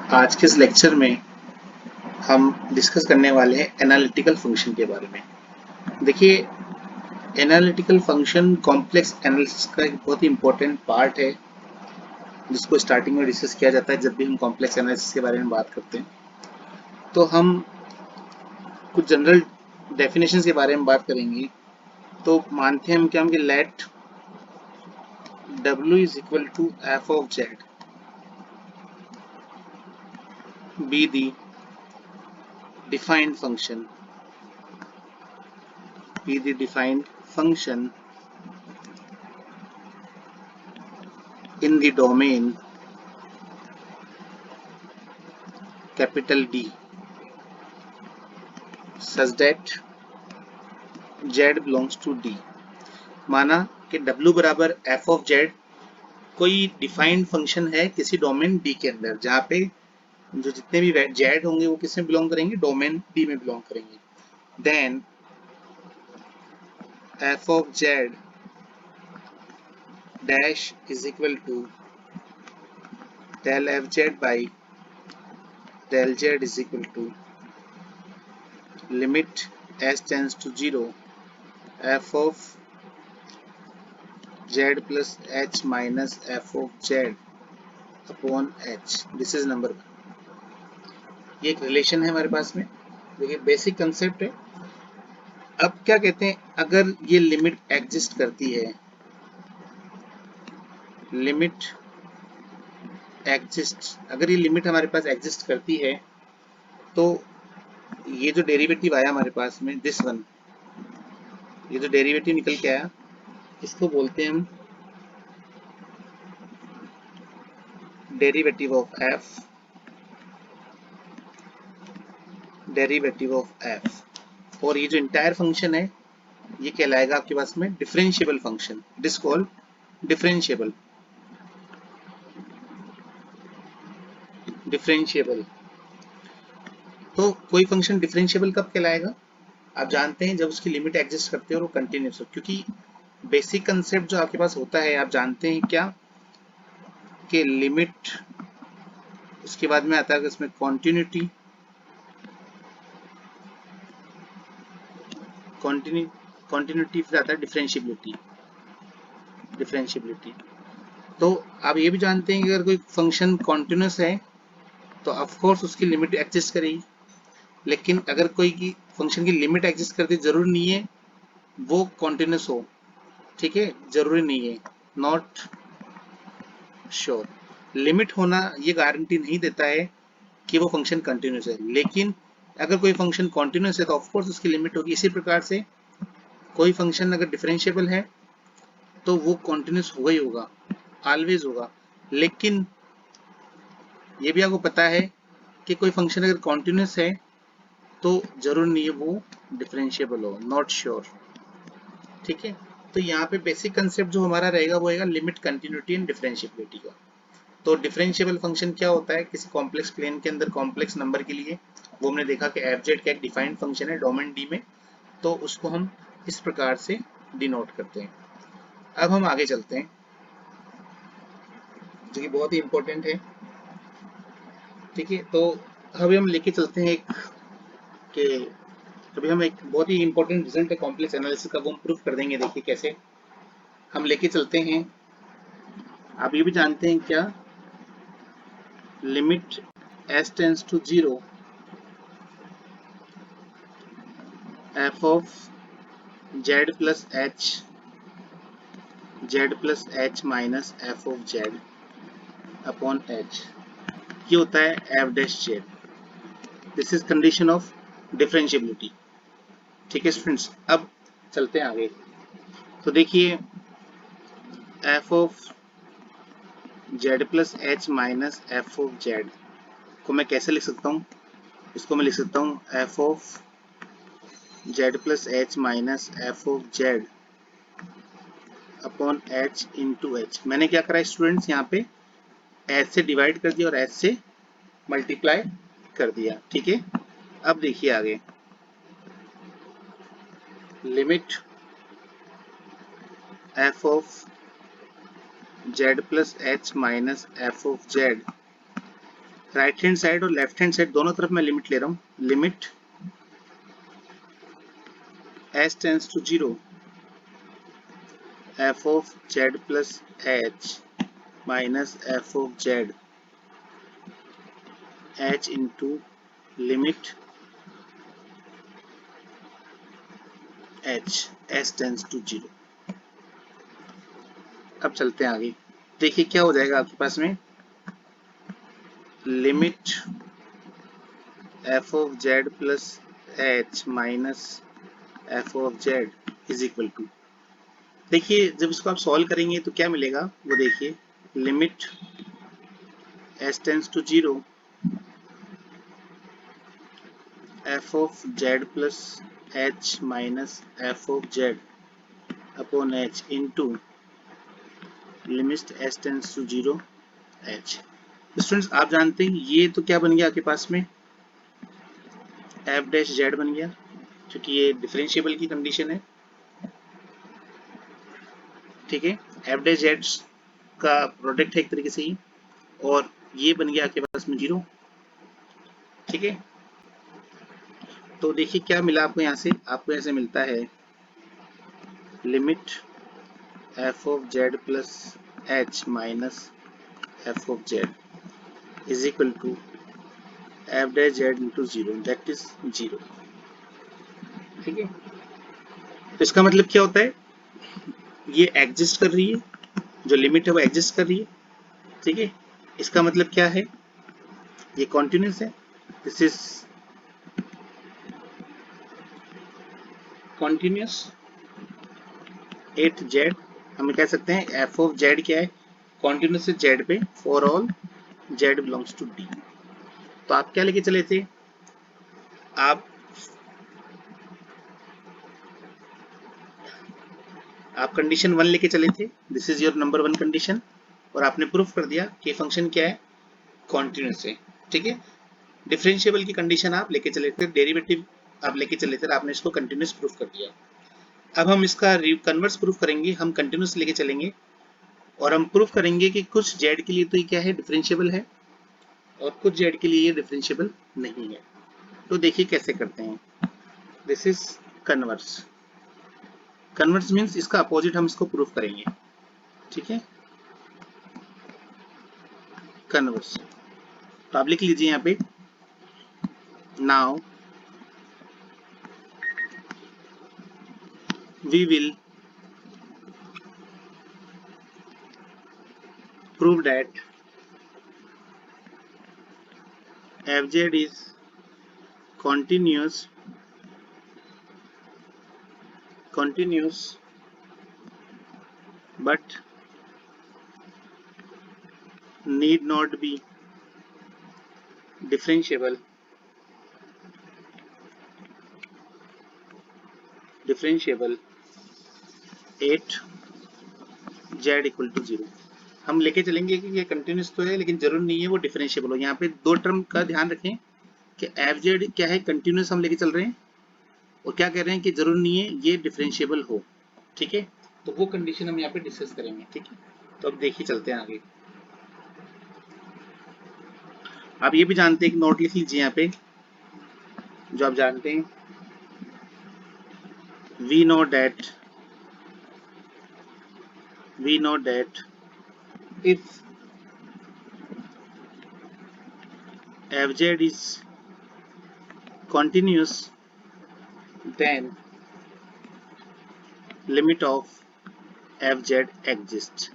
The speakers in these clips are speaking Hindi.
आज के इस लेक्चर में हम डिस्कस करने वाले हैं एनालिटिकल फंक्शन के बारे में। देखिए, एनालिटिकल फंक्शन कॉम्प्लेक्स एनालिसिस का एक बहुत ही इंपॉर्टेंट पार्ट है, जिसको स्टार्टिंग में डिस्कस किया जाता है जब भी हम कॉम्प्लेक्स एनालिसिस के बारे में बात करते हैं। तो हम कुछ जनरल डेफिनेशन के बारे में बात करेंगे। तो मानते हैं हम क्या, कि let W is equal to f of z be the defined function in the domain capital D such that Z belongs to D। माना कि W बराबर f of Z कोई डिफाइंड फंक्शन है किसी डोमेन D के अंदर, जहाँ पे जो जितने भी Z होंगे वो किस में बिलोंग करेंगे, डोमेन D में बिलोंग करेंगे। Then f of Z dash is equal to del fz by del z is equal to limit s tends to 0 f of z plus h minus f of z upon h। This is number 1। ये एक रिलेशन है हमारे पास में। देखिए, बेसिक कंसेप्ट है। अब क्या कहते हैं, अगर ये लिमिट एग्जिस्ट करती है, अगर ये लिमिट हमारे पास एग्जिस्ट करती है, तो ये जो डेरिवेटिव आया हमारे पास में, दिस वन, ये जो डेरिवेटिव निकल के आया, इसको बोलते हैं हम डेरिवेटिव ऑफ f। और ये जो इंटायर फंक्शन है, ये कहलाएगा आपके पास में differentiable function. It is called differentiable. तो कोई फंक्शन डिफरेंशिएबल कब कहलाएगा, आप जानते हैं जब उसकी लिमिट एग्जिस्ट करती है और वो कंटिन्यूस हो। क्योंकि बेसिक कंसेप्ट जो आपके पास होता है, आप जानते हैं क्या, कि लिमिट, उसके बाद में आता है इसमें कॉन्टिन्यूटी, फिर आता है डिफरेंशिएबिलिटी। तो आप ये भी जानते हैं कि अगर कोई फंक्शन कॉन्टिन्यूस है तो ऑफ कोर्स उसकी लिमिट एग्जिस्ट करेगी। लेकिन अगर कोई की फंक्शन की लिमिट एग्जिस्ट करती, जरूरी नहीं है वो कॉन्टिन्यूस हो। ठीक है, जरूरी नहीं है, नॉट श्योर। लिमिट होना ये गारंटी नहीं देता है कि वो फंक्शन कंटिन्यूस है। लेकिन अगर कोई फंक्शन कॉन्टिन्यूस है तो ऑफ कोर्स उसकी लिमिट होगी। इसी प्रकार से कोई फंक्शन अगर डिफरेंशिएबल है तो वो कॉन्टिन्यूस होगा ही होगा, ऑलवेज होगा। लेकिन ये भी आपको पता है कि कोई फंक्शन अगर कॉन्टिन्यूस है तो जरूर नहीं है वो डिफरेंशिएबल हो, नॉट श्योर। ठीक है, तो यहाँ पे बेसिक कंसेप्ट जो हमारा रहेगा वो रहेगा लिमिट, कंटिन्यूटी एंड डिफरेंशिएबिलिटी का। तो डिफरेंशिएबल फंक्शन क्या होता है, किसी कॉम्प्लेक्स प्लेन के अंदर कॉम्प्लेक्स नंबर के लिए, वो हमने देखा कि एफ जेड का एक डिफाइंड फंक्शन है डोमेन डी में, तो उसको हम इस प्रकार से डिनोट करते हैं। अब हम आगे चलते हैं, जो कि बहुत ही इंपॉर्टेंट है। ठीक है, तो अभी हम लेके चलते हैं एक, कि अभी हम एक बहुत ही इंपॉर्टेंट रिजल्ट है कॉम्प्लेक्स एनालिसिस का, वो हम प्रूफ कर देंगे। देखिए कैसे हम लेके चलते हैं। आप ये भी जानते हैं क्या, limit s tends to 0 f of z plus h minus f of z upon h, ये होता है f dash z। This is condition of differentiability. ठीक है स्टूडेंट्स, अब चलते हैं आगे। तो देखिए, f of z plus h minus f of z को मैं कैसे लिख सकता हूँ, इसको मैं लिख सकता हूँ f of z plus h minus f of z upon h into h। मैंने क्या करा स्टूडेंट्स, यहाँ पे h से डिवाइड कर दिया और h से मल्टीप्लाई कर दिया। ठीक है, अब देखिए आगे, limit f of z plus h minus f of z, right hand side और लेफ्ट हैंड साइड दोनों तरफ मैं लिमिट ले रहा हूँ, limit h tends to zero f of z plus h minus f of z h into limit h h tends to zero. अब चलते हैं आगे, देखिए क्या हो जाएगा आपके पास में, limit f of z plus h minus f of z is equal to, देखिए जब इसको आप सॉल्व करेंगे तो क्या मिलेगा वो देखिए, limit h tends to zero f of z plus h minus f of z upon h into limit h tends to zero h. Students आप जानते हैं ये तो क्या बन गया आपके पास में, एफ डैश जेड बन गया, क्योंकि ये डिफरेंशिएबल की कंडीशन है, ठीक है, एफ डैश जेड का प्रोडक्ट है एक तरीके से ही, और ये बन गया आपके पास में जीरो, ठीक है। तो देखिए क्या मिला आपको यहाँ से, आपको यहाँ से मिलता है limit f of z plus h minus f of z is equal to f dash z into zero, that is zero, ठीक है। तो इसका मतलब क्या होता है, ये एग्जिस्ट कर रही है, जो लिमिट है वो एग्जिस्ट कर रही है, ठीक है। इसका मतलब क्या है, ये कॉन्टिन्यूस है, this is continuous at Z, हम कह सकते हैं एफ ऑफ जेड क्या है, कॉन्टिन्यूस है जेड पे for all z belongs to D. तो आप क्या लेके चले थे, आप कंडीशन वन लेके चले थे, this is your number one condition, और आपने प्रूफ कर दिया कि फंक्शन क्या है, कॉन्टिन्यूस है, ठीक है। डिफरेंशिएबल की कंडीशन आप लेके चले थे, डेरिवेटिव आप लेके चले थे, आपने इसको कंटिन्यूस प्रूफ कर दिया। अब हम इसका कन्वर्स प्रूफ करेंगे, हम कंटिन्यूस लेके चलेंगे और हम प्रूफ करेंगे कि कुछ जेड के लिए तो ये क्या है, डिफरेंशिएबल है, और कुछ जेड के लिए ये डिफरेंशिएबल नहीं है। तो देखिए कैसे करते हैं, this is converse, converse means इसका अपोजिट हम इसको प्रूफ करेंगे, ठीक है, कन्वर्स। तो आप लिख लीजिए यहाँ पे, now we will prove that fz is continuous but need not be differentiable at z equal to 0। हम लेके चलेंगे कि ये कंटिन्यूस तो है लेकिन जरूर नहीं है वो डिफरेंशिएबल हो। यहाँ पे दो टर्म का ध्यान रखें कि एफ जेड क्या है, कंटिन्यूस हम लेके चल रहे हैं, और क्या कह रहे हैं कि जरूर नहीं है ये डिफरेंशिएबल हो, ठीक है। तो वो कंडीशन हम यहाँ पे डिस्कस करेंगे, ठीक है। तो अब देखिए चलते हैं आगे। आप ये भी जानते हैं कि नोट लिख लीजिए यहाँ पे, जो आप जानते हैं, we know that if fz is continuous then limit of fz exists।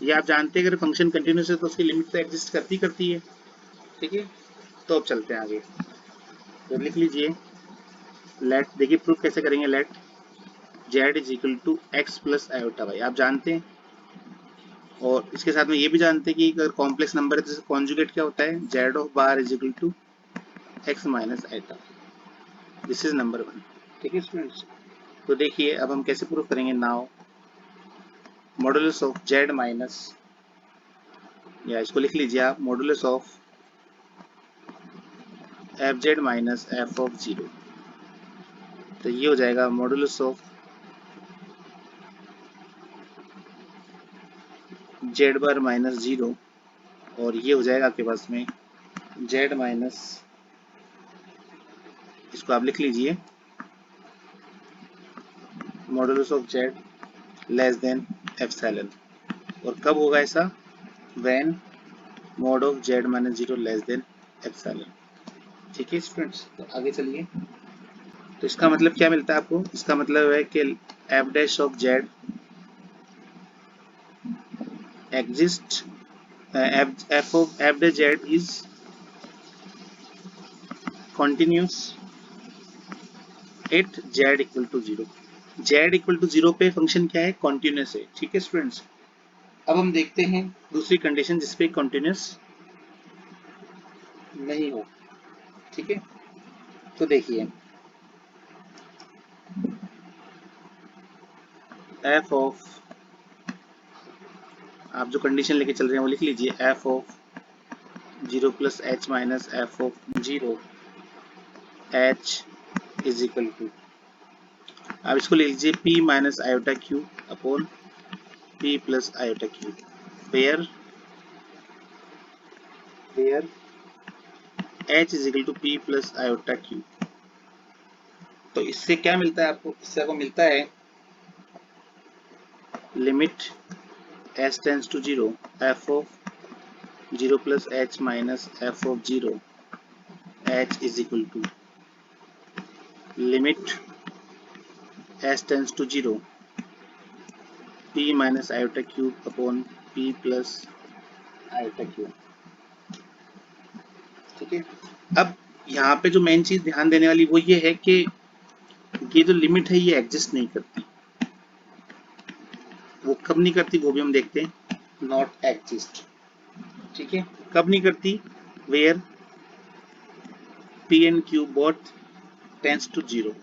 ये आप जानते हैं अगर फंक्शन कंटिन्यूस है तो उसकी लिमिट तो एग्जिस्ट करती है, ठीक है। तो अब चलते हैं आगे, तो लिख लीजिए लेट, देखिए प्रूफ कैसे करेंगे, let z is equal to x plus iota y, आप जानते हैं, और इसके साथ में ये भी जानते हैं कि अगर कॉम्प्लेक्स नंबर है तो इसका कॉन्जुगेट क्या होता है, z of bar is equal to x minus iota, this is number one, ठीक है स्टूडेंट्स। तो देखिए अब हम कैसे प्रूफ करेंगे, now modulus of z minus, या इसको लिख लीजिए आप, modulus of F Z minus f of zero तो ये हो जाएगा modulus of z bar minus 0, और ये हो जाएगा आपके पास में जेड माइनस, इसको आप लिख लीजिए, modulus of Z less than epsilon. और कब होगा ऐसा? When mod of Z minus 0 less than epsilon. ठीक है स्टूडेंट्स, तो आगे चलिए। तो इसका मतलब क्या मिलता है आपको? इसका मतलब है कि f dash of z exist, f of f dash z is continuous at z equal to 0। Z equal to 0 पे फंक्शन क्या है? कॉन्टिन्यूस है। ठीक है स्टूडेंट्स, अब हम देखते हैं दूसरी कंडीशन जिसपे कॉन्टिन्यूस नहीं हो। ठीक है, तो देखिए एफ ऑफ, आप जो कंडीशन लेके चल रहे हैं वो लिख लीजिए, f of 0 plus h minus f of 0 h is equal to, आप इसको ले लीजिए p minus iota q upon p plus iota q, where where h is equal to p plus iota q. तो इससे क्या मिलता है आपको? इससे आपको मिलता है limit s tends to 0 f of 0 plus h minus f of 0 h is equal to limit s tends to 0 p minus iota cube upon p plus iota cube. ठीक है, अब यहाँ पे जो मेन चीज ध्यान देने वाली वो ये है कि ये जो लिमिट है ये एग्जिस्ट नहीं करती। वो कब नहीं करती वो भी हम देखते हैं, नॉट एग्जिस्ट। ठीक है, कब नहीं करती? Where p and q both tends to 0,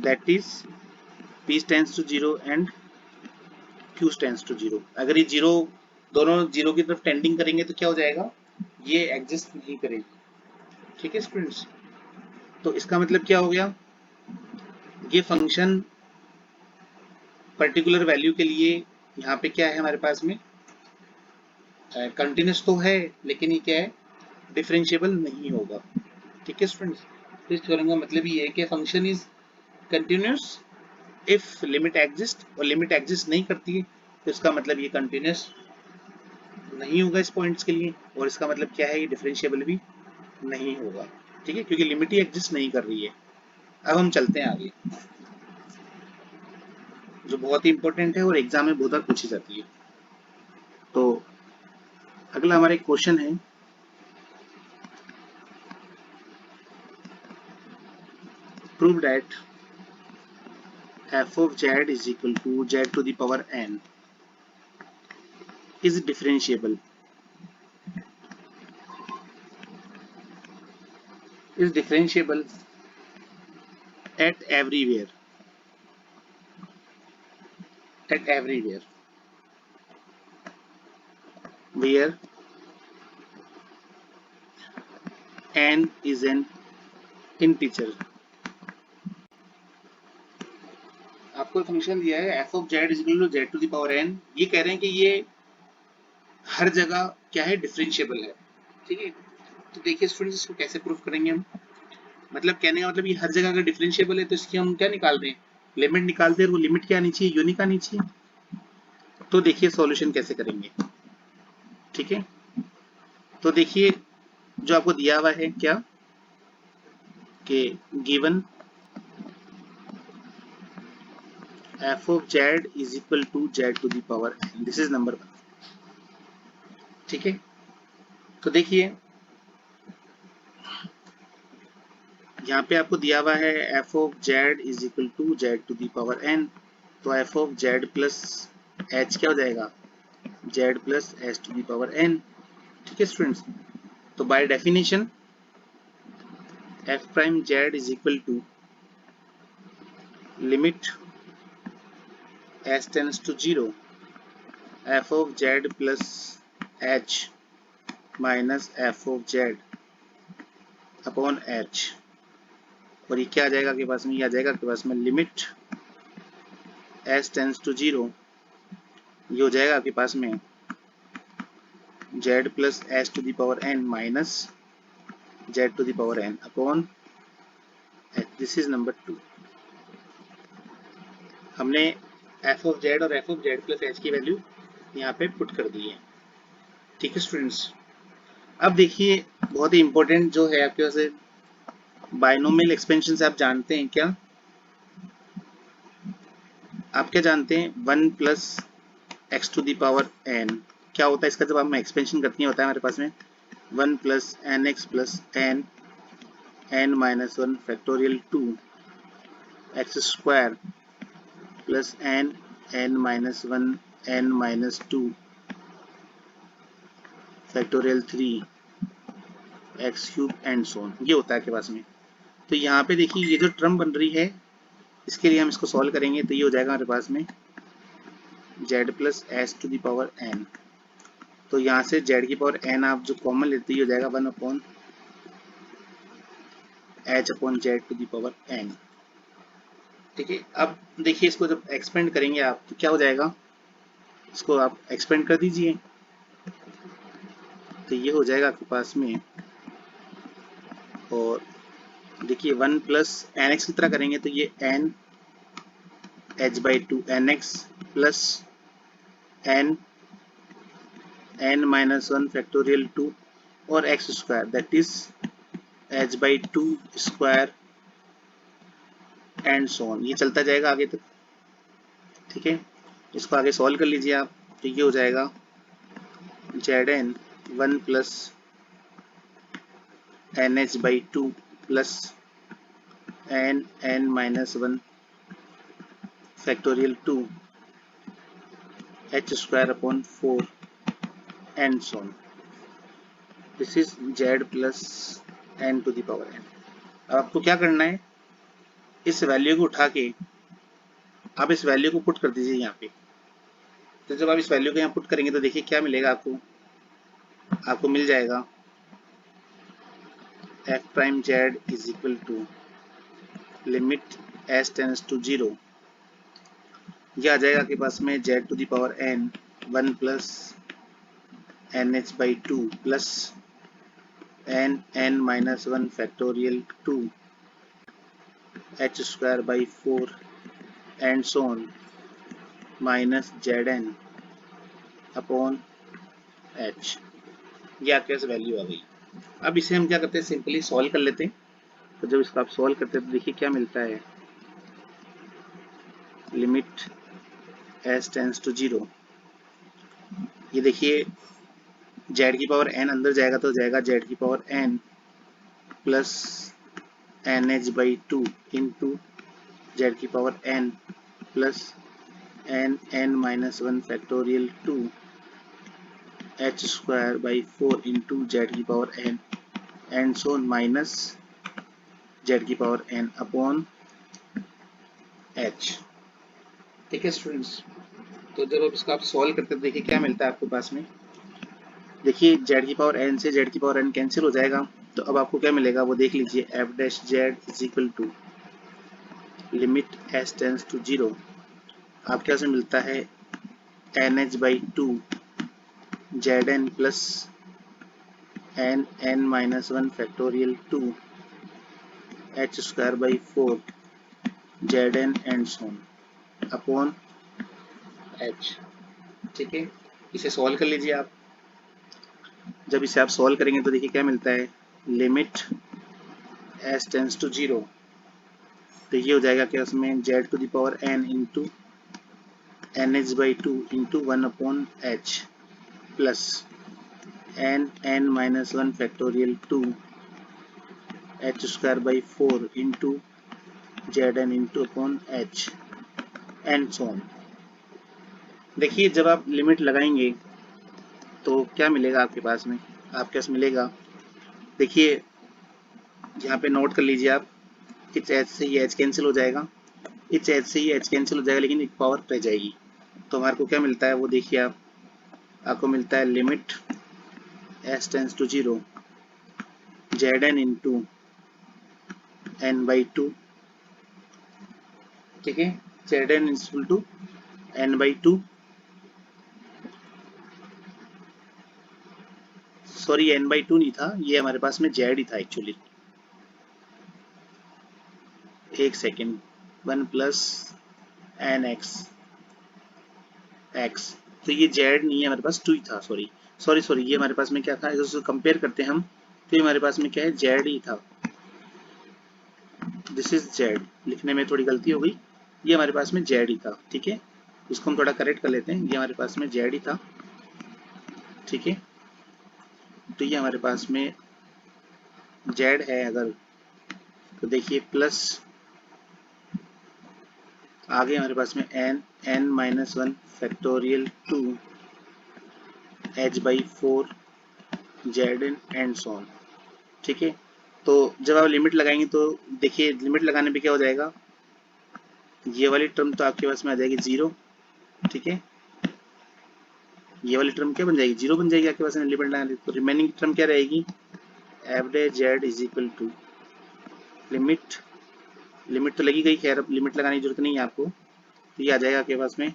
that is p tends to 0 and q tends to 0। अगर ये जीरो, दोनों जीरो की तरफ टेंडिंग करेंगे तो क्या हो जाएगा? ये एग्जिस्ट नहीं करेगी। ठीक है स्टूडेंट्स, तो इसका मतलब क्या हो गया? ये फंक्शन पर्टिकुलर वैल्यू के लिए यहाँ पे क्या है हमारे पास में? कंटिन्यूस तो है, लेकिन ये क्या है? डिफरेंशिएबल नहीं होगा। ठीक है स्टूडेंट्स, तो इस थ्योरम का मतलब ये है कि function is continuous if limit exist, और लिमिट एग्जिस्ट नहीं करती है तो इसका मतलब ये कंटिन्यूस नहीं होगा इस पॉइंट्स के लिए, और इसका मतलब क्या है? ये डिफरेंशिएबल भी नहीं होगा। ठीक है, क्योंकि लिमिट ही एग्जिस्ट नहीं कर रही है। अब हम चलते हैं आगे, जो बहुत ही इंपॉर्टेंट है और एग्जाम में बहुत बार पूछी जाती है। तो अगला हमारा एक क्वेश्चन है, prove that f of z is equal to z to the power n is differentiable at everywhere where n is an integer। आपको फंक्शन दिया है f of z is equal to z to the power n, ये कह रहे हैं कि ये हर जगह क्या है? डिफरेंशिएबल है। ठीक है, तो देखिए स्टूडेंट्स इसको कैसे प्रूफ करेंगे हम? मतलब कहने का मतलब ये हर जगह अगर डिफरेंशिएबल है तो इसकी हम क्या निकाल रहे हैं? लिमिट निकालते हैं, वो लिमिट क्या आनी चाहिए? यूनिक आनी चाहिए। तो देखिए सॉल्यूशन कैसे करेंगे। ठीक है, तो देखिए जो आपको दिया हुआ है क्या, कि given f of z is equal to z to the power n, this is number 1। ठीक है, तो देखिए यहाँ पे आपको दिया हुआ है f of z is equal to z to the power n, तो f of z plus h क्या हो जाएगा? z plus h to the power n। ठीक है स्टूडेंट्स, तो by definition f prime z is equal to limit s tends to 0 f of z plus h minus f of z upon h। और ये क्या आ जाएगा आपके पास में, ये आ जाएगा आपके पास में लिमिट s टेंस टू 0, ये हो जाएगा आपके पास में z plus s to the power n minus z to the power n upon h। This is number 2। हमने f ऑफ z और f of z plus h की वैल्यू यहाँ पे पुट कर दी है। ठीक है स्टूडेंट्स, अब देखिए बहुत ही इंपॉर्टेंट जो है आपके पास बाइनोमियल एक्सपेंशन से आप जानते हैं क्या, आप क्या जानते हैं 1 plus x to the power n क्या होता है इसका, जब हम एक्सपेंशन करते हैं होता है हमारे पास में 1 plus n x plus n n minus 1 factorial 2 x square plus n n minus 1 n minus 2 factorial 3 x cube and so on, ये होता है आपके पास में। तो यहाँ पे देखिए ये जो टर्म बन रही है इसके लिए हम इसको सॉल्व करेंगे तो ये हो जाएगा हमारे पास में z plus s to the power n। तो यहाँ से z की पावर n आप जो कॉमन लेते ही हो जाएगा 1 upon h upon z to the power n। ठीक है, अब देखिए इसको जब एक्सपेंड करेंगे आप तो क्या हो जाएगा, इसको आप एक्सपेंड कर दीजिए तो ये हो जाएगा आपके पास में, और देखिए 1 प्लस एन एक्स की तरह करेंगे तो ये n h by 2 n x plus n n minus 1 factorial 2 और x square that is h by 2 square and so on, ये चलता जाएगा आगे तक। ठीक है, इसको आगे सॉल्व कर लीजिए आप तो ये हो जाएगा Zn 1 plus n h by 2 plus n n minus 1 factorial 2 h square upon 4 and so on. This is z plus n to the power n। अब आपको क्या करना है, इस वैल्यू को उठा के आप इस वैल्यू को पुट कर दीजिए यहाँ पे। तो जब आप इस वैल्यू को यहाँ पुट करेंगे तो देखिए क्या मिलेगा आपको, आपको मिल जाएगा f prime z is equal to limit s tends to 0, यह आ जाएगा आपके पास में z to the power n 1 plus n h by 2 plus n n minus 1 factorial 2 h square by 4 and so on minus Zn upon h। ये आपके पास वैल्यू आ गई। अब इसे हम क्या करते हैं, सिंपली सॉल्व कर लेते हैं। तो जब इसको आप सॉल्व करते हैं तो देखिए क्या मिलता है, लिमिट s टेंस टू 0, ये देखिए z की पावर n अंदर जाएगा तो जाएगा z की पावर n plus n h by 2 into z की पावर n plus n n minus 1 factorial 2 h square by 4 into z की पावर n and so minus z की पावर n अपॉन h। ठीक है स्टूडेंट्स, तो जब आप इसको आप सॉल्व करते हैं देखिए क्या मिलता है आपके पास में, देखिए z की पावर n से z की पावर n कैंसिल हो जाएगा तो अब आपको क्या मिलेगा वो देख लीजिए, f dash z is equal to limit s tends to 0, आपके पास में मिलता है n h by 2 Zn plus n n minus 1 factorial 2 h square by 4 Zn and so on upon h। ठीक है, इसे सॉल्व कर लीजिए आप। जब इसे आप सॉल्व करेंगे तो देखिए क्या मिलता है, लिमिट s टेंस टू 0, तो ये हो जाएगा क्या उसमें z to the power n into n h by 2 into 1 upon h plus n n minus 1 factorial 2 h square by 4 into Zn into upon h and so on. देखिए जब आप लिमिट लगाएंगे तो क्या मिलेगा आपके पास में, आपके पास मिलेगा, देखिए यहाँ पे नोट कर लीजिए आप, इस h से ये h कैंसिल हो जाएगा, इस h से ये h कैंसिल हो जाएगा लेकिन एक पावर रह जाएगी, तो हमारे को क्या मिलता है वो देखिए आप, आपको मिलता है limit s tends to 0 Zn into n/2, ठीक है, Zn is equal to n/2, sorry n/2 नहीं था, ये हमारे पास में Z ही था एक्चुअली, एक सेकेंड, 1 प्लस nx x, तो ये Z नहीं है हमारे पास, 2 ही था, सॉरी सॉरी सॉरी, ये हमारे पास में क्या था, इसको कंपेयर करते हैं हम, तो ये हमारे पास में क्या है, Z ही था, दिस इज Z, लिखने में थोड़ी गलती हो गई, ये हमारे पास में Z ही था, ठीक है, इसको हम थोड़ा करेक्ट कर लेते हैं, ये हमारे पास में Z ही था, ठीक है, तो ये हमारे पास में Z है अगर, तो देखिए प्लस आगे हमारे पास में n-1 factorial 2 h/4 Zn and so on, ठीक है, तो जब आप लिमिट लगाएंगे तो देखिए लिमिट लगाने पे क्या हो जाएगा, ये वाली टर्म तो आपके पास में आ जाएगी 0, ठीक है, ये वाली टर्म क्या बन जाएगी, 0 बन जाएगी आपके पास में लिमिट लगाने, तो रिमेनिंग टर्म क्या रहेगी, f(z) is equal to limit, limit तो लगी गई, खैर अब लिमिट लगाने की जरूरत नहीं है आपको, तो ये आ जाएगा आपके पास में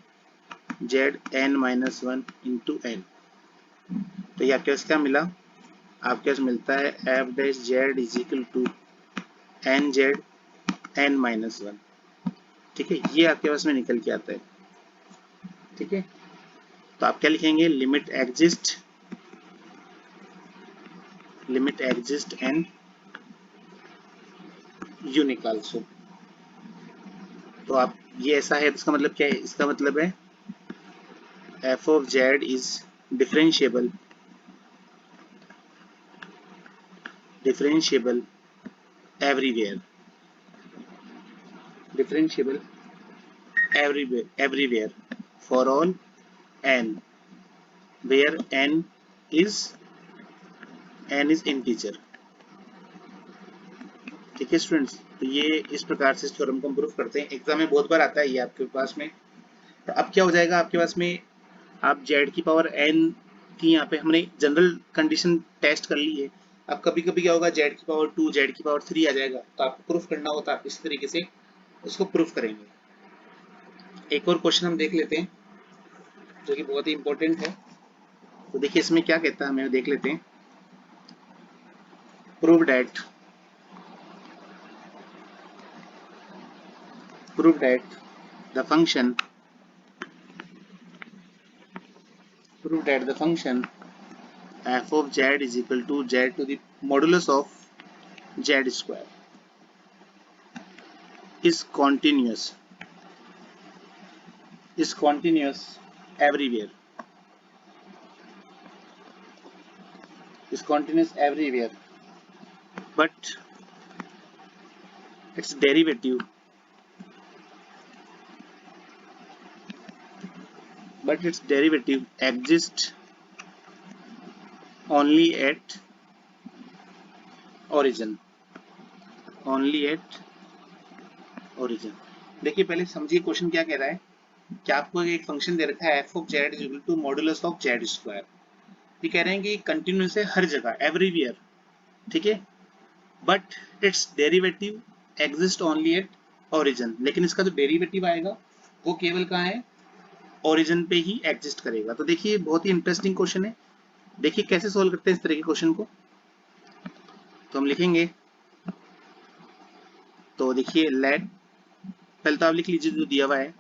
Zn-1 इंटू n, तो ये आपके पास क्या मिला, आपके पास मिलता है f(z) is equal to nZn-1, ठीक है, ये आपके पास में निकल के आता है, ठीक है, तो आप क्या लिखेंगे, limit exist and unique also, तो आप ये ऐसा है, इसका मतलब क्या है, इसका मतलब है f of z is differentiable everywhere, differentiable everywhere for all n where n is integer, ठीक है स्टूडेंट्स, तो ये इस प्रकार से इस थ्योरम को हम प्रूफ करते हैं, एग्जाम में बहुत बार आता है ये आपके पास में, तो अब क्या हो जाएगा आपके पास में, आप z की पावर n की, यहाँ पे हमने जनरल कंडीशन टेस्ट कर ली है, अब कभी कभी क्या होगा, z की पावर 2 z की पावर 3 आ जाएगा, तो आपको प्रूफ करना होता है, आप इस तरीके से उसको प्रूफ करेंगे। एक और क्वेश्चन हम देख लेते हैं जो कि बहुत ही इंपॉर्टेंट है, तो देखिए इसमें क्या कहता है, हमें देख लेते हैं, prove that the function f of z is equal to z to the modulus of z square is continuous everywhere, but its derivative exists only at origin, देखिए पहले समझिए क्वेश्चन क्या कह रहा है, कि आपको एक फंक्शन दे रखा है f of z is equal to modulus of z square, ये कह रहे हैं कि कंटिन्यूस है हर जगह, एवरीवेयर, ठीक है, but it's derivative exist only at origin, लेकिन इसका जो डेरिवेटिव आएगा वो केवल कहाँ है, ओरिजिन पे ही एग्जिस्ट करेगा। तो देखिए बहुत ही इंटरेस्टिंग क्वेश्चन है, देखिए कैसे सोल्व करते हैं इस तरह के क्वेश्चन को, तो हम लिखेंगे, तो देखिए लेट, पहले तो आप लिख लीजिए जो दिया हुआ है,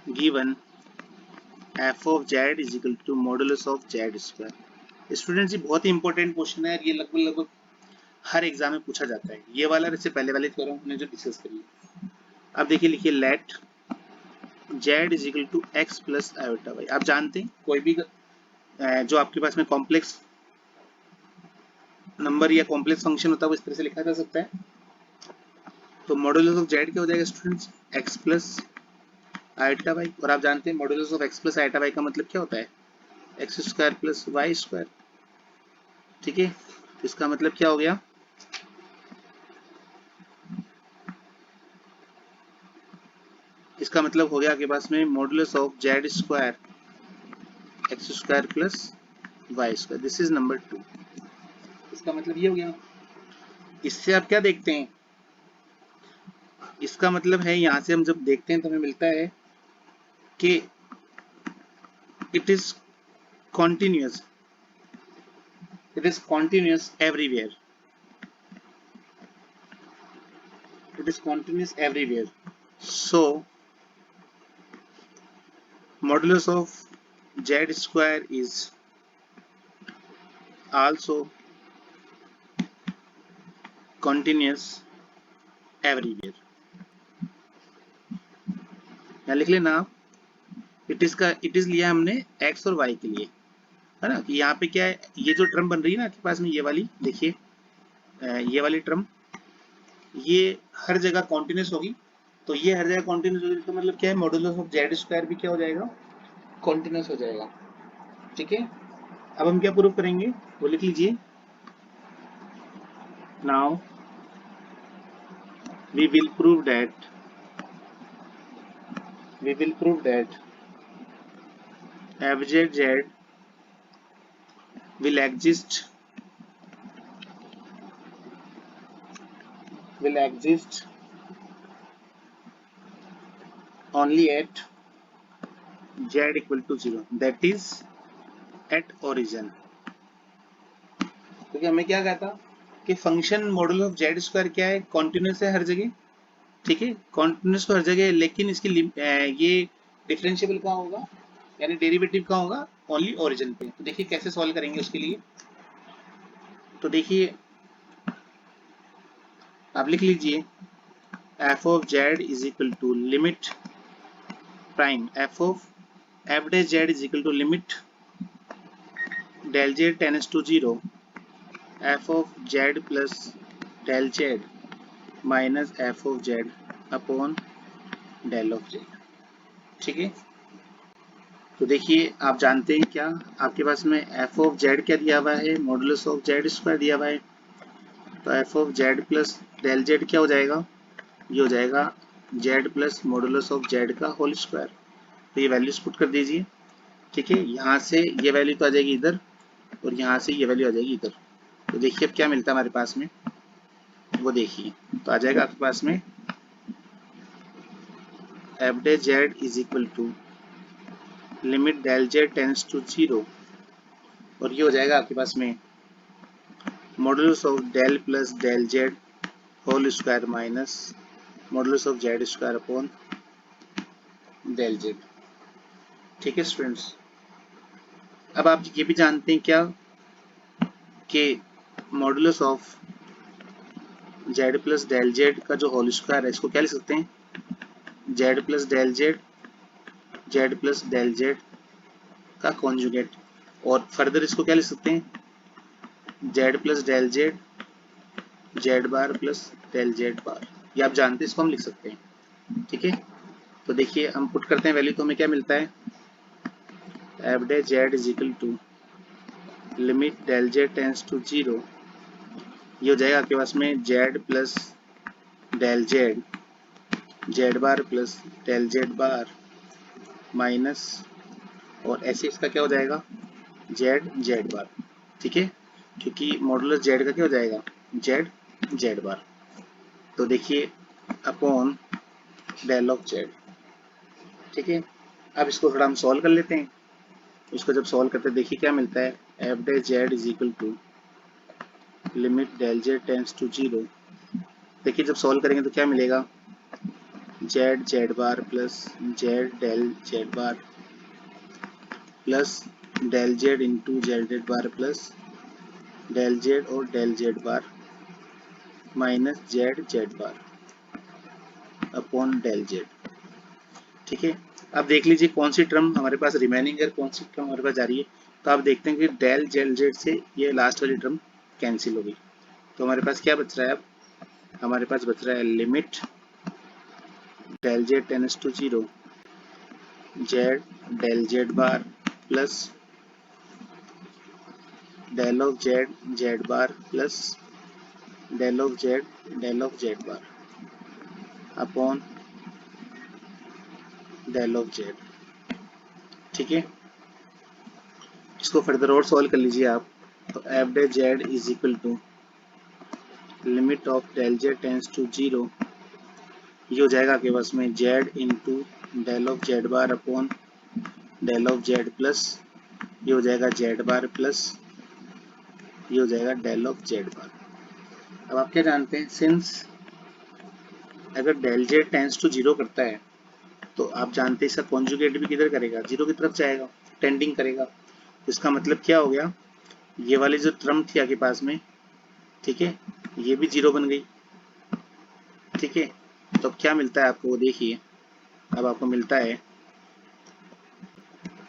given f of z is equal to modulus of z square. Students ये बहुत ही इंपॉर्टेंट क्वेश्चन है, ये लगभग हर एग्जाम में पूछा जाता है, ये वाला इससे पहले वाले थ्योरम हमने जो डिस्कस करी। अब देखिए लिखिए let z is equal to x plus iota y, आप जानते हैं कोई भी जो आपके पास में कॉम्प्लेक्स नंबर या कॉम्प्लेक्स फंक्शन होता है वो इस तरह से लिखा जा सकता है, तो मॉडुलस ऑफ z क्या हो जाएगा students, x plus iota y, और आप जानते हैं modulus of x plus iota y का मतलब क्या होता है, x square plus y square, ठीक है, तो इसका मतलब क्या हो गया, इसका मतलब हो गया आपके पास में modulus of z square x square plus y square, this is number 2, इसका मतलब ये हो गया। इससे आप क्या देखते हैं, इसका मतलब है यहाँ से हम जब देखते हैं तो हमें मिलता है कि it is continuous, it is continuous everywhere, it is continuous everywhere. So modulus of z square is also continuous everywhere. यहाँ लिख लेना आप, इट इज का इट इज लिया हमने x और y के लिए, है ना। कि यहाँ पे क्या है, ये जो टर्म बन रही है ना आपके पास में, ये वाली देखिए, ये वाली टर्म ये हर जगह कॉन्टिन्यूस होगी। तो ये हर जगह कॉन्टिन्यूस होगी तो मतलब क्या है, मॉडुलस ऑफ जेड स्क्वायर भी क्या हो जाएगा, कॉन्टिन्यूस हो जाएगा। ठीक है, अब हम क्या प्रूव करेंगे वो लिख लीजिए। Now we will prove that fzz will exist only at z equal to 0, that is at origin। क्योंकि हमें क्या कहा था कि function modulus of z square क्या है, कॉन्टिन्यूस है हर जगह। ठीक है, कॉन्टिन्यूस तो हर जगह है, लेकिन इसकी ये डिफरेंशिएबल कहाँ होगा, यानी डेरिवेटिव कहाँ होगा, ओनली ओरिजिन पे। तो देखिए कैसे सॉल्व करेंगे उसके लिए। तो देखिए आप लिख लीजिए f of z is equal to limit prime f dash z is equal to limit del z tends to 0 f of z plus del z minus f of z upon del of z। ठीक है, तो देखिए आप जानते हैं क्या, आपके पास में f of z क्या दिया हुआ है, मॉडुलस ऑफ z स्क्वायर दिया हुआ है। तो f of z plus del z क्या हो जाएगा, ये हो जाएगा z plus modulus of z का होल स्क्वायर। तो ये वैल्यूज पुट कर दीजिए। ठीक है, यहाँ से ये वैल्यू तो आ जाएगी इधर और यहाँ से ये वैल्यू आ जाएगी इधर। तो देखिए अब क्या मिलता है हमारे पास में, वो देखिए। तो आ जाएगा आपके पास में f day Z is equal to limit del Z tends to 0, और ये हो जाएगा आपके पास में modulus of del plus del z whole square minus modulus of z square upon del Z. ठीक है स्टूडेंट्स, अब आप ये भी जानते हैं क्या कि modulus of z plus del Z का जो होल स्क्वायर है इसको क्या लिख सकते हैं, Z plus del Z, Z plus del Z का कॉन्जुगेट। और फर्दर इसको क्या लिख सकते हैं, Z plus del Z, Z bar plus del Z bar. ये आप जानते हैं, इसको हम लिख सकते हैं। ठीक है, तो देखिए हम पुट करते हैं वैल्यू तो हमें क्या मिलता है, F day Z is equal to limit del Z tends to 0, ये हो जाएगा आपके पास में Z plus del Z, Z bar plus del Z bar minus, और ऐसे इसका क्या हो जाएगा, जेड जेड बार। ठीक है, क्योंकि मॉडुलस जेड का क्या हो जाएगा, जेड जेड बार। तो देखिए अपॉन डेल ऑफ जेड। ठीक है, अब इसको थोड़ा हम सॉल्व कर लेते हैं। इसको जब सॉल्व करते हैं देखिए क्या मिलता है, F day Z is equal to limit del Z tends to 0। देखिए जब सॉल्व करेंगे तो क्या मिलेगा, Z Z bar plus Z del Z bar plus del Z into Z Z bar plus del Z और del Z bar minus Z Z bar upon del Z. ठीक है, अब देख लीजिए कौन सी टर्म हमारे पास रिमेनिंग है, कौन सी टर्म हमारे पास जा रही है। तो आप देखते हैं कि डेल जेड जेड से ये लास्ट वाली टर्म कैंसिल हो गई। तो हमारे पास क्या बच रहा है, अब हमारे पास बच रहा है limit del Z tends to 0 z del Z bar plus del of z Z bar plus del of z bar upon del of z. ठीक है, इसको फर्दर और सॉल्व कर लीजिए आप। तो f day Z is equal to limit of del Z tends to 0, ये हो जाएगा आपके पास में z into del of z bar upon del of z plus ये हो जाएगा जेड बार प्लस ये हो जाएगा डेल ऑफ जेड बार। अब आप क्या जानते हैं, सिंस अगर डेल जेड टेंस टू 0 करता है तो आप जानते हैं इसका कॉन्जुगेट भी किधर करेगा, 0 की तरफ जाएगा, टेंडिंग करेगा। तो इसका मतलब क्या हो गया, ये वाली जो टर्म थी आपके पास में, ठीक है, ये भी 0 बन गई। ठीक है, तो अब क्या मिलता है आपको, देखिए अब आपको मिलता है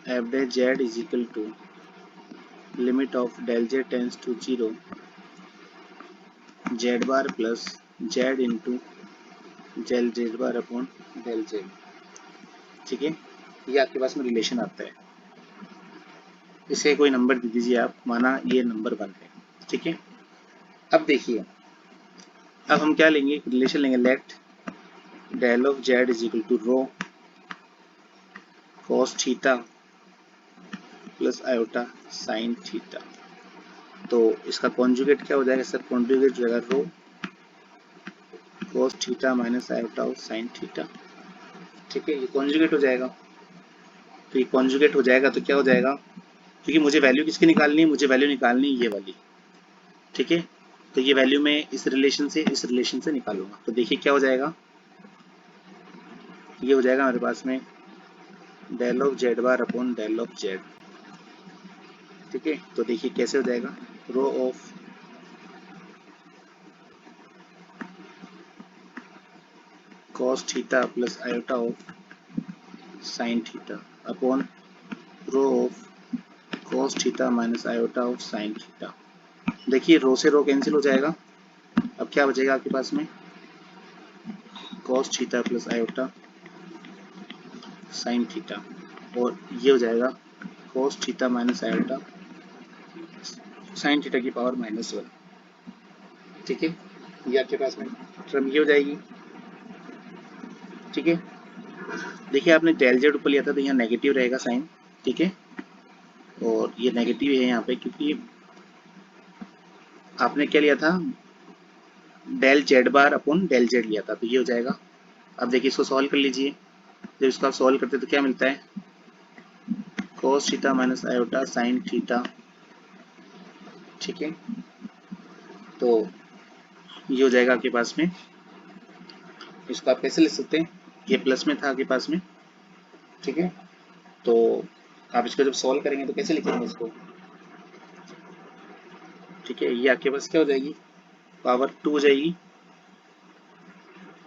F day Z is equal to limit of del Z tends to 0 z bar plus z into del Z bar upon del Z. ठीक है, ये आपके पास में रिलेशन आता है। इसे कोई नंबर दे दीजिए आप, माना ये नंबर 1 है। ठीक है, अब देखिए, अब हम क्या लेंगे, रिलेशन लेंगे, let del of z is equal to rho cos theta plus iota sine theta. तो इसका कॉन्जुगेट क्या हो जाएगा सर, कॉन्जुगेट हो जाएगा रो cos theta minus iota of sine theta. ठीक है, ये कॉन्जुगेट हो जाएगा। तो ये कॉन्जुगेट हो जाएगा तो क्या हो जाएगा, क्योंकि मुझे वैल्यू किसकी निकालनी है, मुझे वैल्यू निकालनी है ये वाली। ठीक है, तो ये वैल्यू मैं इस रिलेशन से निकालूंगा। तो देखिए क्या हो जाएगा, ये हो जाएगा हमारे पास में del of z bar upon del of z. ठीक है, तो देखिए कैसे हो जाएगा, rho of cos theta plus iota of sine theta upon rho of cos theta minus iota of sine theta. देखिए रो से रो कैंसिल हो जाएगा, अब क्या बचेगा आपके पास में, cos theta plus iota sine theta, और ये हो जाएगा cos theta minus iota sine theta की पावर -1। ठीक है, ये आपके पास में टर्म ये हो जाएगी। ठीक है, देखिए आपने डेल जेड ऊपर लिया था तो यहाँ नेगेटिव रहेगा साइन। ठीक है, और ये नेगेटिव है यहाँ पे क्योंकि आपने क्या लिया था, del Z bar upon del z लिया था, तो ये हो जाएगा। अब देखिए इसको सॉल्व कर लीजिए, जब इसको आप सॉल्व करते तो क्या मिलता है, cos theta minus iota sine theta. ठीक है, तो ये हो जाएगा आपके पास में, इसको आप कैसे लिख सकते हैं, ये प्लस में था आपके पास में। ठीक है, तो आप इसको जब सॉल्व करेंगे तो कैसे लिखेंगे इसको, ठीक है, ये आपके पास क्या हो जाएगी, पावर 2 हो जाएगी।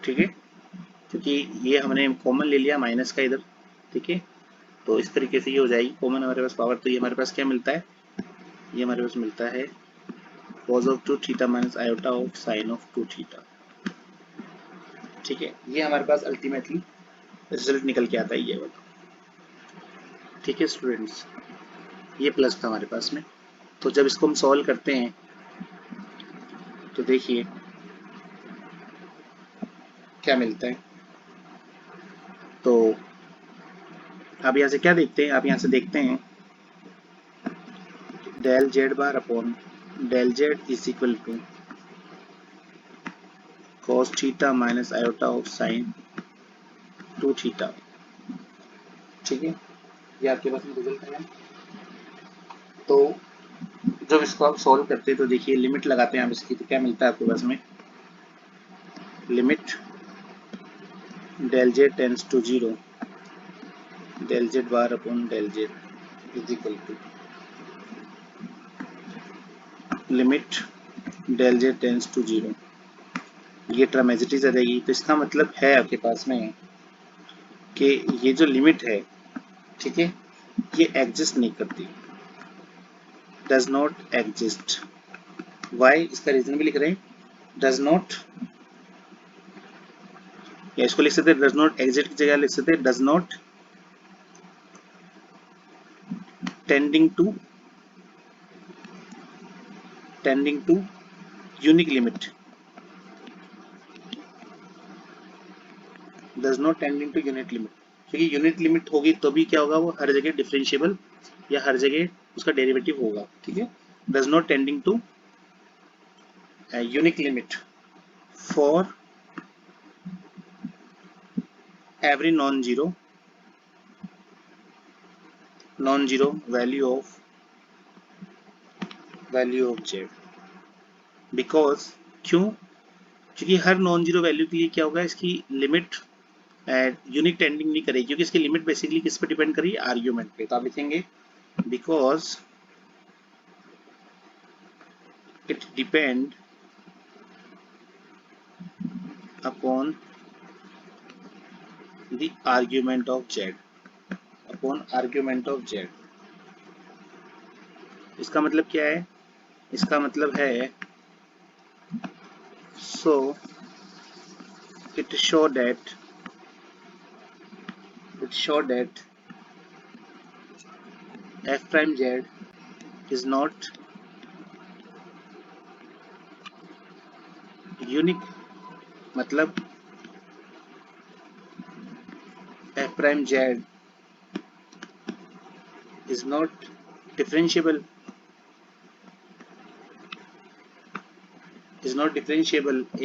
ठीक है, क्योंकि ये हमने कॉमन ले लिया माइनस का इधर। ठीक है, तो इस तरीके से ये हो जाएगी कॉमन हमारे पास पावर। तो ये हमारे पास क्या मिलता है, ये हमारे पास मिलता है cos of 2 theta minus iota of sign of 2 theta. ठीक है, ये हमारे पास अल्टीमेटली रिजल्ट निकल के आता है ये वाला। ठीक है स्टूडेंट्स, ये प्लस था हमारे पास में। तो जब इसको हम सॉल्व करते हैं तो देखिए क्या मिलता है। तो आप यहाँ से क्या देखते हैं, आप यहाँ से देखते हैं del Z bar upon del z is equal to cos theta minus iota of sine 2 theta. ठीक है, ये आपके पास में रिजल्ट है। तो जब इसको आप सॉल्व करते हैं तो देखिए लिमिट लगाते हैं आप इसकी, तो क्या मिलता है आपके पास में, limit del Z tends to 0 del Z bar upon del z is equal to limit del Z tends to 0, ये टर्म एज इट इज आ जाएगी। तो इसका मतलब है आपके पास में कि ये जो लिमिट है, ठीक है, ये एग्जिस्ट नहीं करती, डज नॉट एग्जिस्ट। वाई, इसका रीजन भी लिख रहे हैं, डज नॉट, या इसको लिख सकते हैं डज नॉट एग्जिस्ट की जगह लिख सकते हैं does not tending to unique limit, does not tending to unit limit. क्योंकि यूनिट लिमिट होगी तो भी क्या होगा, वो हर जगह डिफरेंशिएबल या हर जगह उसका डेरिवेटिव होगा। ठीक है, does not tending to a unique limit for every non-zero value of z, because क्यों? क्योंकि हर नॉन जीरो वैल्यू के लिए क्या होगा, इसकी लिमिट यूनिक टेंडिंग नहीं करेगी, क्योंकि इसकी लिमिट बेसिकली किस पे डिपेंड करेगी, आर्ग्यूमेंट पे। तो आप लिखेंगे because it depend upon the argument of z, upon argument of z। इसका मतलब क्या है? इसका मतलब है so it show that f prime z is not unique, मतलब f prime z is not differentiable,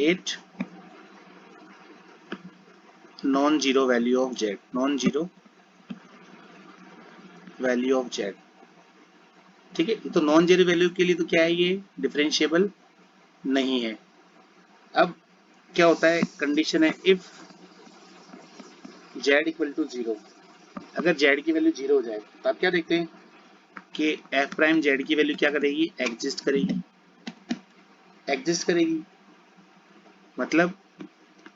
at non-zero value of z, ठीक है। तो नॉन जीरो वैल्यू के लिए तो क्या है, ये डिफरेंशिएबल नहीं है। अब क्या होता है, कंडीशन है इफ z इक्वल टू 0, अगर z की वैल्यू 0 हो जाए तो आप क्या देखते हैं कि f प्राइम z की वैल्यू क्या करेगी, एग्जिस्ट करेगी, मतलब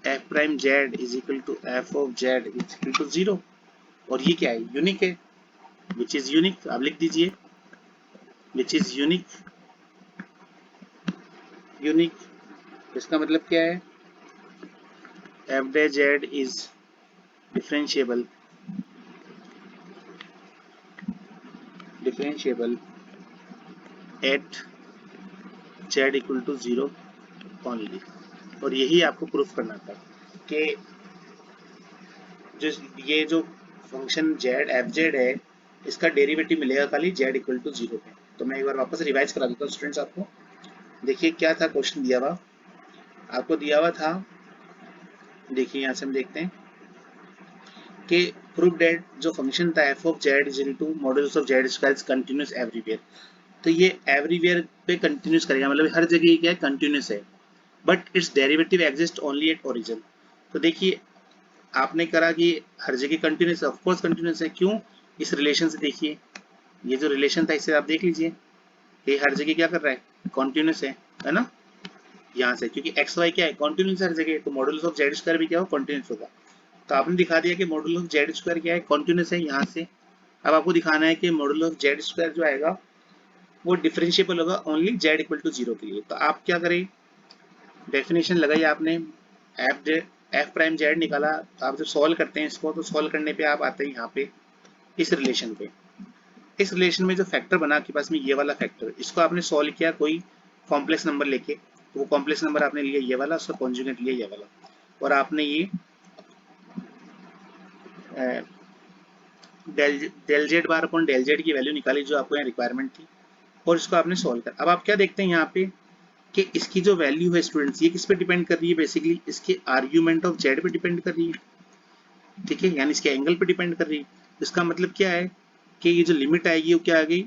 f prime z is equal to f of z is equal to 0, और ये क्या है, यूनिक है, विच इज यूनिक। आप लिख दीजिए विच इज यूनिक। इसका मतलब क्या है, f dash z is differentiable at z equal to 0 only। और यही आपको प्रूफ करना था कि ये जो फंक्शन z fz है, इसका डेरिवेटिव मिलेगा खाली z इक्वल टू 0 पे। तो मैं एक बार वापस रिवाइज करा देता हूँ स्टूडेंट्स आपको। देखिए क्या था क्वेश्चन दिया हुआ, आपको दिया हुआ था, देखिए यहाँ से हम देखते हैं कि प्रूफ दैट जो फंक्शन था f of z is equal to modulus of z square is continuous everywhere. तो ये एवरीवेयर पे कंटिन्यूअस करेगा, मतलब हर जगह क्या है, कंटिन्यूअस है, but it's derivative exist only at origin. तो देखिए आपने करा कि हर जगह कंटिन्यूअस, ऑफ कोर्स कंटिन्यूअस है, क्यों, इस रिलेशन से देखिए, ये जो रिलेशन था इससे आप देख लीजिए कि हर जगह क्या कर रहा है, कंटिन्यूअस है ना, यहाँ से, क्योंकि एक्स वाई क्या है, कंटिन्यूअस हर जगह, तो मॉडुलस ऑफ जेड स्क्वायर भी क्या हो, कंटिन्यूअस होगा। तो आपने दिखा दिया कि मॉडुलस ऑफ जेड स्क्वायर क्या है, कंटिन्यूअस है यहाँ से। अब आपको दिखाना है कि मॉडुलस ऑफ जेड स्क्वायर जो आएगा वो डिफरेंशिएबल होगा ओनली जेड इक्वल टू 0 के लिए। तो आप क्या करें, डेफिनेशन लगाई आपने, एफ प्राइम जेड निकाला। तो आप जब सॉल्व करते हैं इसको, तो सॉल्व करने पे आप आते हैं यहाँ पे इस रिलेशन पे। इस रिलेशन में जो फैक्टर बना आपके पास में, ये वाला फैक्टर, इसको आपने सॉल्व किया कोई कॉम्प्लेक्स नंबर लेके, तो वो कॉम्प्लेक्स नंबर आपने लिया ये वाला, उसका कॉन्जुगेट लिया ये वाला, और आपने ये del Z bar upon del z की वैल्यू निकाली जो आपको यहाँ रिक्वायरमेंट थी, और इसको आपने सॉल्व कर। अब आप क्या देखते हैं यहाँ पे कि इसकी जो वैल्यू है स्टूडेंट्स, ये किस पे डिपेंड कर रही है, बेसिकली इसके आर्ग्यूमेंट ऑफ जेड पे डिपेंड कर रही है, ठीक है, यानी इसके एंगल पे डिपेंड कर रही है। इसका मतलब क्या है कि ये जो लिमिट आएगी वो क्या आ गई,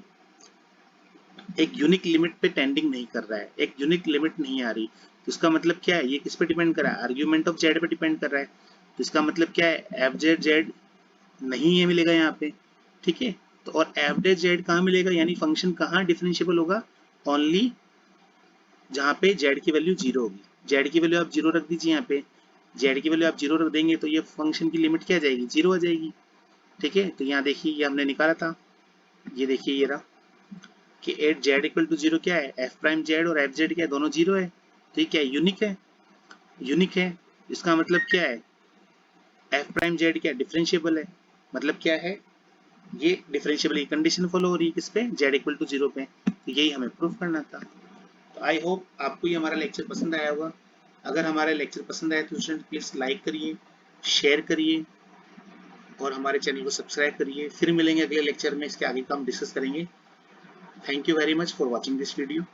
एक यूनिक लिमिट पे टेंडिंग नहीं कर रहा है, एक यूनिक लिमिट नहीं आ रही। तो इसका मतलब क्या है, ये किस पे डिपेंड कर रहा है, आर्ग्यूमेंट ऑफ जेड पे डिपेंड कर रहा है। तो इसका मतलब क्या है, एफ जेड जेड नहीं है मिलेगा यहाँ पे, ठीक है। तो और एफ डेज जेड कहाँ मिलेगा, यानी फंक्शन कहाँ डिफरेंशिएबल होगा, ओनली जहाँ पे जेड की वैल्यू 0 होगी। जेड की वैल्यू आप 0 रख दीजिए, यहाँ पे जेड की वैल्यू आप 0 रख देंगे तो ये फंक्शन की लिमिट क्या आ जाएगी, 0 आ जाएगी, ठीक है। तो यहाँ देखिए ये हमने निकाला था, ये देखिए ये रहा कि एट जेड इक्वल टू 0 क्या है, एफ प्राइम जेड और एफ जेड क्या है, दोनों 0 है। तो ये क्या है, यूनिक है। इसका मतलब क्या है, एफ प्राइम जेड क्या डिफरेंशिएबल है, मतलब क्या है, ये डिफरेंशिएबल की कंडीशन फॉलो हो रही है किस पे, जेड इक्वल टू 0 पे। तो यही हमें प्रूफ करना था। तो आई होप आपको ये हमारा लेक्चर पसंद आया होगा। अगर हमारा लेक्चर पसंद आया तो स्टूडेंट प्लीज लाइक करिए, शेयर करिए, और हमारे चैनल को सब्सक्राइब करिए। फिर मिलेंगे अगले लेक्चर में, इसके आगे का हम डिस्कस करेंगे। Thank you very much for watching this video.